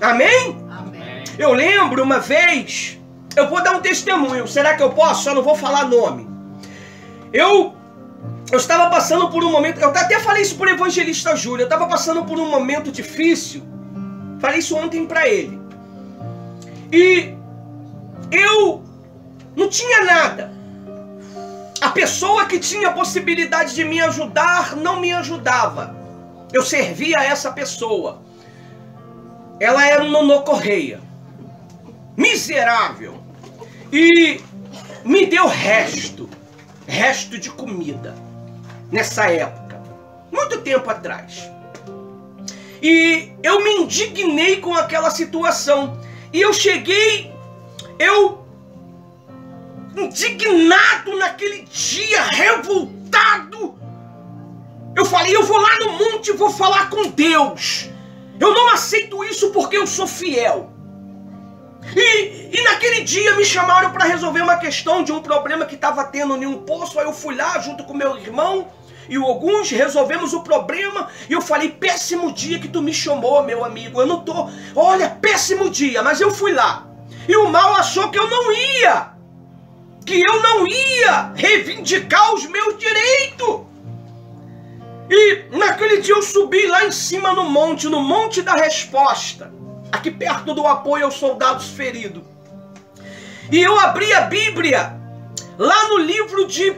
Amém? Amém. Eu lembro uma vez, eu vou dar um testemunho, será que eu posso? Só não vou falar nome. Eu estava passando por um momento, eu até falei isso para o evangelista Júlio, eu estava passando por um momento difícil, falei isso ontem para ele. E eu não tinha nada. A pessoa que tinha a possibilidade de me ajudar não me ajudava. Eu servia a essa pessoa. Ela era um Nonô Correia. Miserável. E me deu resto de comida. Nessa época. Muito tempo atrás. E eu me indignei com aquela situação. E eu cheguei, indignado naquele dia, revoltado. Eu falei, eu vou lá no monte e vou falar com Deus. Eu não aceito isso porque eu sou fiel. E naquele dia me chamaram para resolver uma questão de um problema que estava tendo em um poço. Aí eu fui lá junto com meu irmão e alguns, resolvemos o problema. E eu falei, péssimo dia que tu me chamou, meu amigo. Eu não tô, olha, péssimo dia, mas eu fui lá. E o mal achou que eu não ia. Que eu não ia reivindicar os meus direitos. E naquele dia eu subi lá em cima no Monte da Resposta. Aqui perto do apoio aos soldados feridos. E eu abri a Bíblia lá no livro de...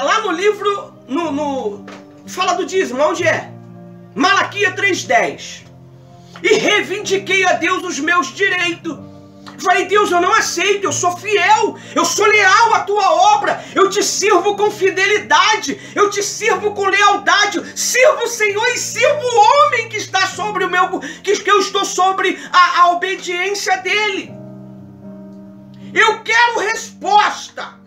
lá no livro... fala do dízimo, onde é? Malaquias 3:10. E reivindiquei a Deus os meus direitos. Falei, Deus, eu não aceito, eu sou fiel, eu sou leal à tua obra, eu te sirvo com fidelidade, eu te sirvo com lealdade, sirvo o Senhor e sirvo o homem que está sobre o meu, que eu estou sobre a obediência dele. Eu quero resposta.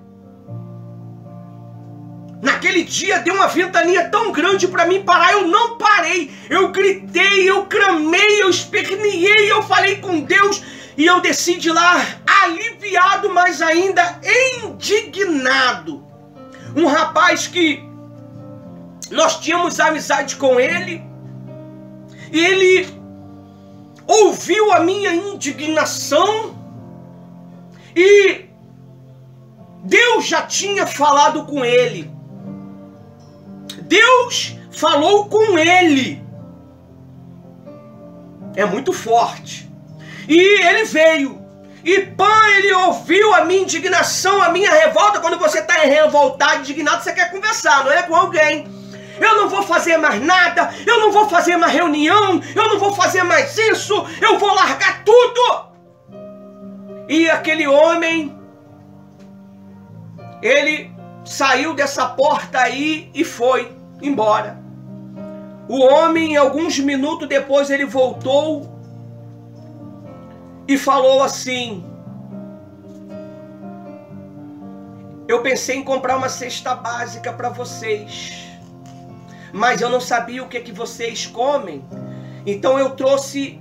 Naquele dia deu uma ventania tão grande para mim parar, eu não parei, eu gritei, eu clamei, eu esperneei, eu falei com Deus. E eu desci de lá aliviado, mas ainda indignado. Um rapaz que nós tínhamos amizade com ele. E ele ouviu a minha indignação. E Deus já tinha falado com ele. Deus falou com ele. É muito forte. E ele veio, e ele ouviu a minha indignação, a minha revolta. Quando você está revoltado, indignado, você quer conversar, não é com alguém. Eu não vou fazer mais nada, eu não vou fazer mais reunião, eu não vou fazer mais isso, eu vou largar tudo. E aquele homem, ele saiu dessa porta aí e foi embora. O homem, alguns minutos depois, ele voltou e falou assim: eu pensei em comprar uma cesta básica para vocês, mas eu não sabia o que vocês comem, então eu trouxe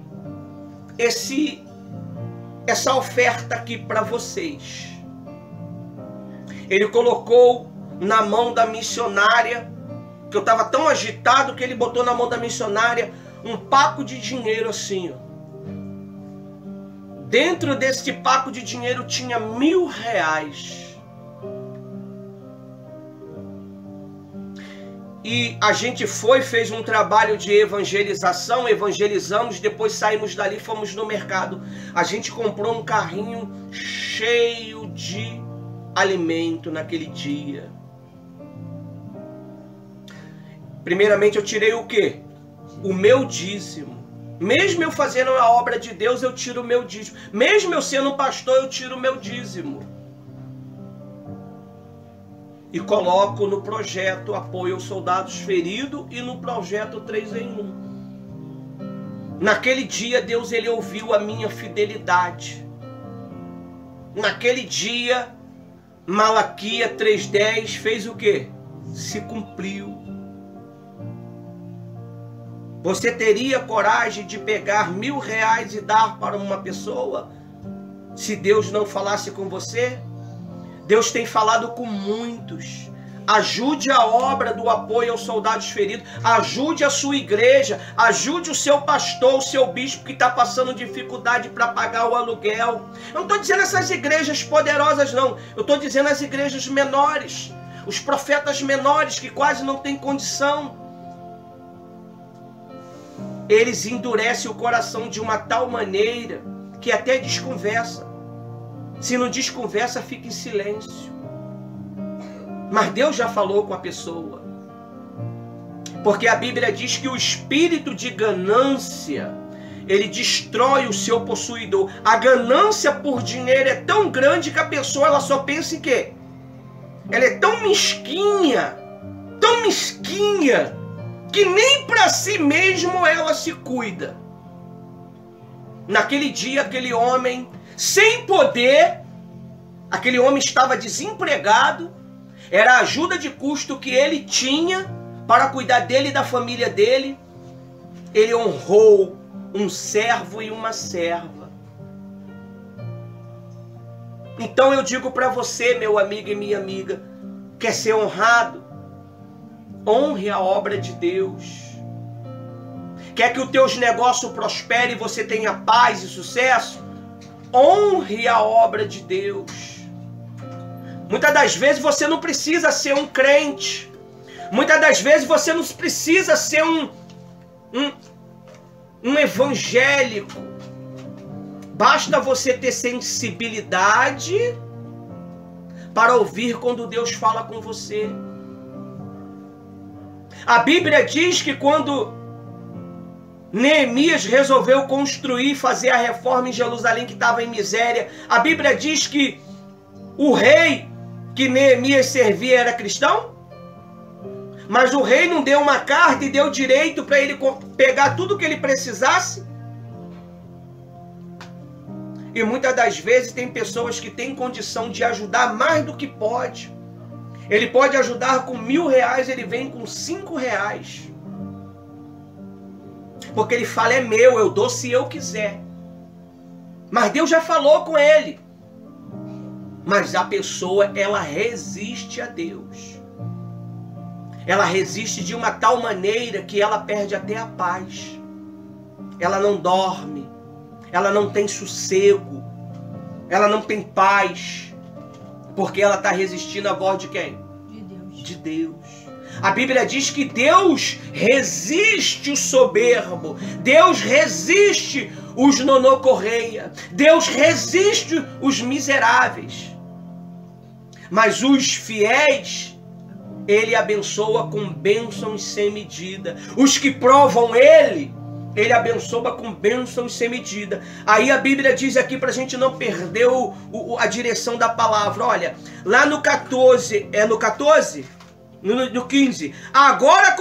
essa oferta aqui para vocês. Ele colocou na mão da missionária, que eu estava tão agitado que ele botou na mão da missionária um paco de dinheiro assim, ó. Dentro desse paco de dinheiro tinha R$1.000. E a gente fez um trabalho de evangelização, evangelizamos, depois saímos dali, fomos no mercado. A gente comprou um carrinho cheio de alimento naquele dia. Primeiramente eu tirei o quê? O meu dízimo. Mesmo eu fazendo a obra de Deus, eu tiro o meu dízimo. Mesmo eu sendo um pastor, eu tiro o meu dízimo. E coloco no projeto Apoio aos Soldados Feridos e no projeto 3 em 1. Naquele dia, Deus ele ouviu a minha fidelidade. Naquele dia, Malaquias 3:10 fez o quê? Se cumpriu. Você teria coragem de pegar R$1.000 e dar para uma pessoa? Se Deus não falasse com você? Deus tem falado com muitos. Ajude a obra do apoio aos soldados feridos. Ajude a sua igreja. Ajude o seu pastor, o seu bispo que está passando dificuldade para pagar o aluguel. Eu não estou dizendo essas igrejas poderosas, não. Eu estou dizendo as igrejas menores. Os profetas menores que quase não têm condição. Eles endurecem o coração de uma tal maneira que até desconversa. Se não desconversa, fica em silêncio. Mas Deus já falou com a pessoa. Porque a Bíblia diz que o espírito de ganância, ele destrói o seu possuidor. A ganância por dinheiro é tão grande que a pessoa ela só pensa em quê? Ela é tão mesquinha, que nem para si mesmo ela se cuida. Naquele dia, aquele homem, sem poder, aquele homem estava desempregado, era a ajuda de custo que ele tinha para cuidar dele e da família dele. Ele honrou um servo e uma serva. Então eu digo para você, meu amigo e minha amiga, quer ser honrado? Honre a obra de Deus. Quer que os teus negócios prosperem e você tenha paz e sucesso? Honre a obra de Deus. Muitas das vezes você não precisa ser um crente. Muitas das vezes você não precisa ser um evangélico. Basta você ter sensibilidade para ouvir quando Deus fala com você. A Bíblia diz que quando Neemias resolveu construir, fazer a reforma em Jerusalém que estava em miséria, a Bíblia diz que o rei que Neemias servia era cristão, mas o rei não deu uma carta e deu direito para ele pegar tudo que ele precisasse. E muitas das vezes tem pessoas que têm condição de ajudar mais do que pode. Ele pode ajudar com R$1.000, ele vem com R$5. Porque ele fala, é meu, eu dou se eu quiser. Mas Deus já falou com ele. Mas a pessoa, ela resiste a Deus. Ela resiste de uma tal maneira que ela perde até a paz. Ela não dorme. Ela não tem sossego. Ela não tem paz. Porque ela está resistindo à voz de quem? De Deus. De Deus. A Bíblia diz que Deus resiste o soberbo. Deus resiste os nonocorreia. Deus resiste os miseráveis. Mas os fiéis, Ele abençoa com bênçãos sem medida. Os que provam Ele abençoa com bênçãos sem medida. Aí a Bíblia diz aqui para a gente não perder a direção da palavra. Olha, lá no 14, é no 14? No 15. Agora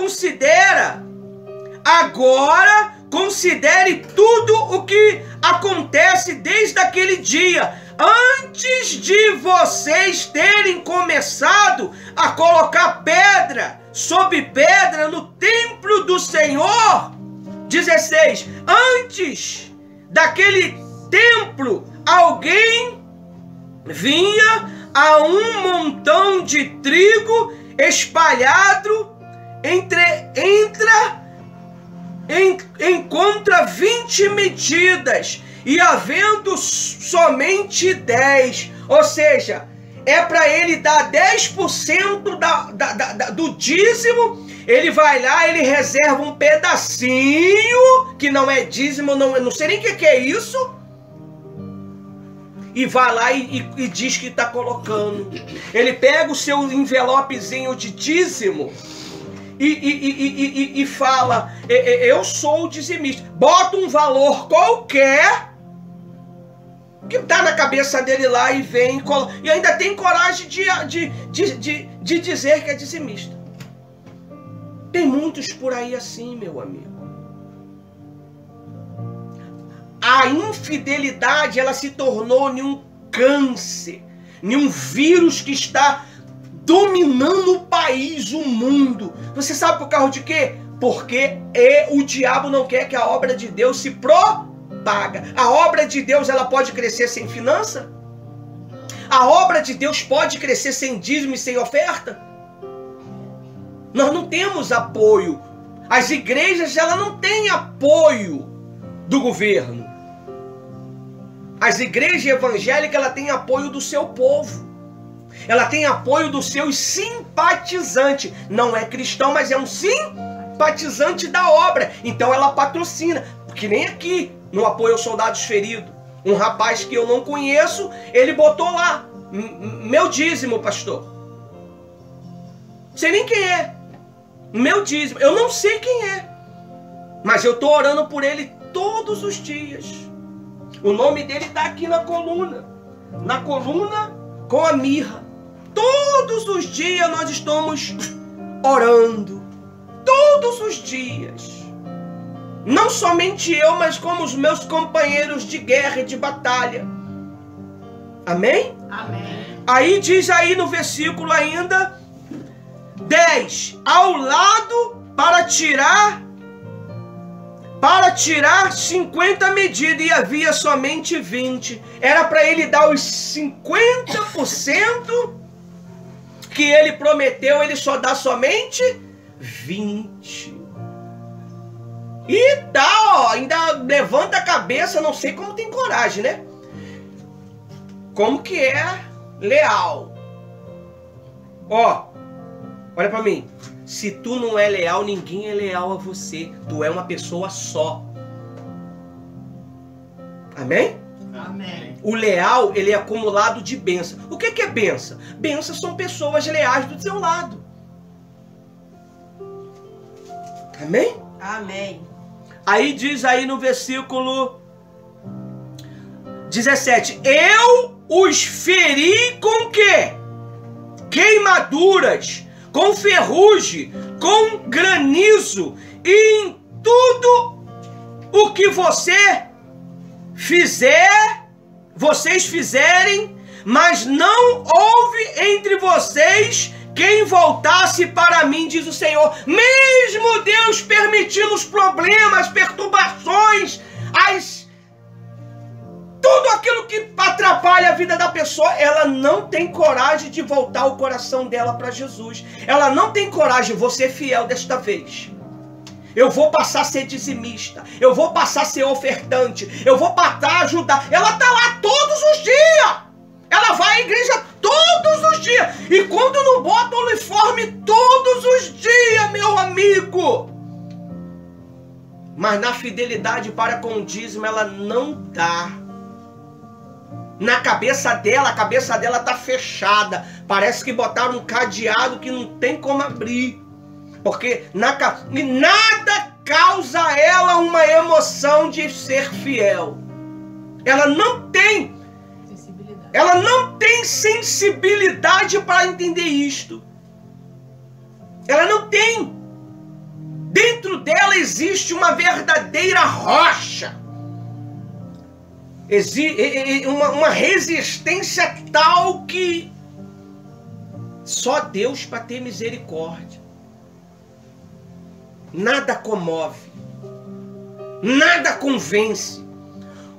considere tudo o que acontece desde aquele dia, antes de vocês terem começado a colocar pedra sobre pedra no templo do Senhor. 16. Antes daquele templo, alguém vinha a um montão de trigo espalhado encontra 20 medidas, e havendo somente 10, ou seja, é para ele dar 10% do dízimo. Ele vai lá, ele reserva um pedacinho, que não é dízimo, não sei nem o que é isso, e vai lá e diz que está colocando. Ele pega o seu envelopezinho de dízimo e fala, eu sou o dizimista. Bota um valor qualquer que está na cabeça dele lá e vem e ainda tem coragem de dizer que é dizimista. Tem muitos por aí assim, meu amigo. A infidelidade, ela se tornou um câncer, um vírus que está dominando o país, o mundo. Você sabe por causa de quê? Porque o diabo não quer que a obra de Deus se propaga. A obra de Deus, ela pode crescer sem finança? A obra de Deus pode crescer sem dízimo e sem oferta? Nós não temos apoio. As igrejas, ela não têm apoio do governo. As igrejas evangélicas, ela tem apoio do seu povo. Ela tem apoio dos seus simpatizantes. Não é cristão, mas é um simpatizante da obra. Então ela patrocina. Porque nem aqui, no apoio aos soldados feridos. Um rapaz que eu não conheço, ele botou lá: meu dízimo, pastor. Não sei nem quem é. Meu dízimo. Eu não sei quem é. Mas eu estou orando por ele todos os dias. O nome dele está aqui na coluna. Na coluna com a mirra. Todos os dias nós estamos orando. Todos os dias. Não somente eu, mas como os meus companheiros de guerra e de batalha. Amém? Amém. Aí diz aí no versículo ainda 10. Ao lado para tirar 50 medidas, e havia somente 20. Era para ele dar os 50% que ele prometeu, ele só dá somente 20. E tá, ó, ainda levanta a cabeça, não sei como tem coragem, né? Como que é leal. Ó, olha pra mim. Se tu não é leal, ninguém é leal a você. Tu é uma pessoa só. Amém? Amém. O leal, ele é acumulado de bênção. O que é bênção? Bênçãos são pessoas leais do seu lado. Amém? Amém. Aí diz aí no versículo 17. Eu os feri com quê? Queimaduras, com ferrugem, com granizo, e em tudo o que vocês fizerem, mas não houve entre vocês quem voltasse para mim, diz o Senhor. Mesmo Deus permitindo os problemas, perturbações, tudo aquilo que atrapalha a vida da pessoa, ela não tem coragem de voltar o coração dela para Jesus. Ela não tem coragem. Vou ser fiel desta vez. Eu vou passar a ser dizimista. Eu vou passar a ser ofertante. Eu vou passar a ajudar. Ela está lá todos os dias. Ela vai à igreja todos os dias. E quando não bota o uniforme todos os dias, meu amigo. Mas na fidelidade para com o dízimo, ela não está. Na cabeça dela, a cabeça dela está fechada. Parece que botaram um cadeado que não tem como abrir. Porque e nada causa a ela uma emoção de ser fiel. Ela não tem sensibilidade para entender isto. Ela não tem. Dentro dela existe uma verdadeira rocha. Uma resistência tal que só Deus para ter misericórdia. Nada comove, nada convence.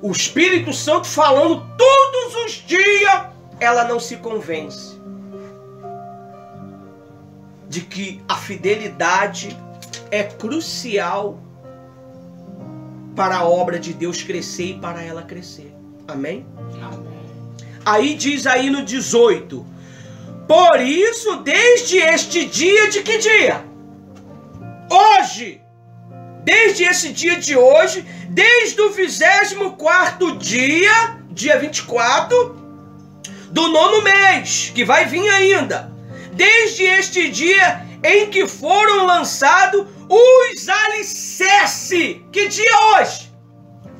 O Espírito Santo falando todos os dias, ela não se convence de que a fidelidade é crucial para a obra de Deus crescer e para ela crescer. Amém? Amém. Aí diz aí no 18. Por isso, desde este dia, de que dia? Hoje. Desde esse dia de hoje, desde o 24º dia, dia 24, do 9º mês, que vai vir ainda. Desde este dia em que foram lançados os alicerces. Que dia é hoje?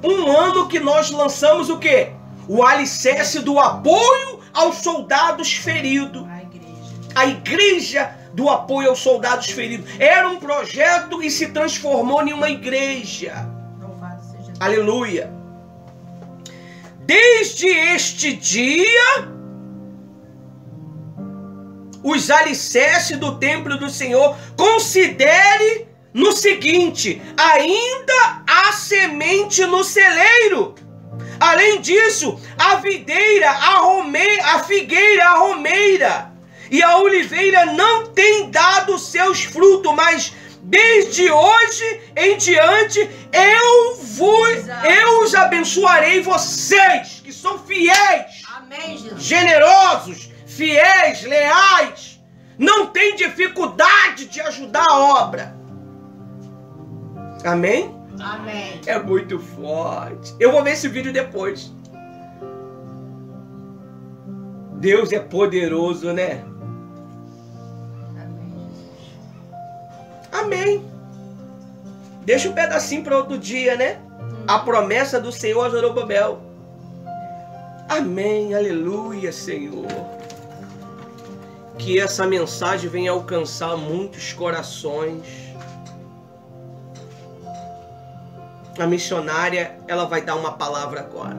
Um ano que nós lançamos o quê? O alicerce do apoio aos soldados feridos. A igreja do apoio aos soldados feridos. Era um projeto e se transformou em uma igreja. Louvado seja Deus. Aleluia. Desde este dia, os alicerces do templo do Senhor, considere no seguinte: ainda há semente no celeiro. Além disso, a videira, a figueira, a romeira e a oliveira não tem dado seus frutos, mas desde hoje em diante eu os abençoarei, vocês que são fiéis, Amém, Jesus. generosos, fiéis, leais, não tem dificuldade de ajudar a obra. Amém? Amém. É muito forte. Eu vou ver esse vídeo depois. Deus é poderoso, né? Amém, Jesus. Amém. Deixa um pedacinho para outro dia, né? A promessa do Senhor a Zorobabel. Amém, aleluia, Senhor. Que essa mensagem venha alcançar muitos corações. A missionária, ela vai dar uma palavra agora.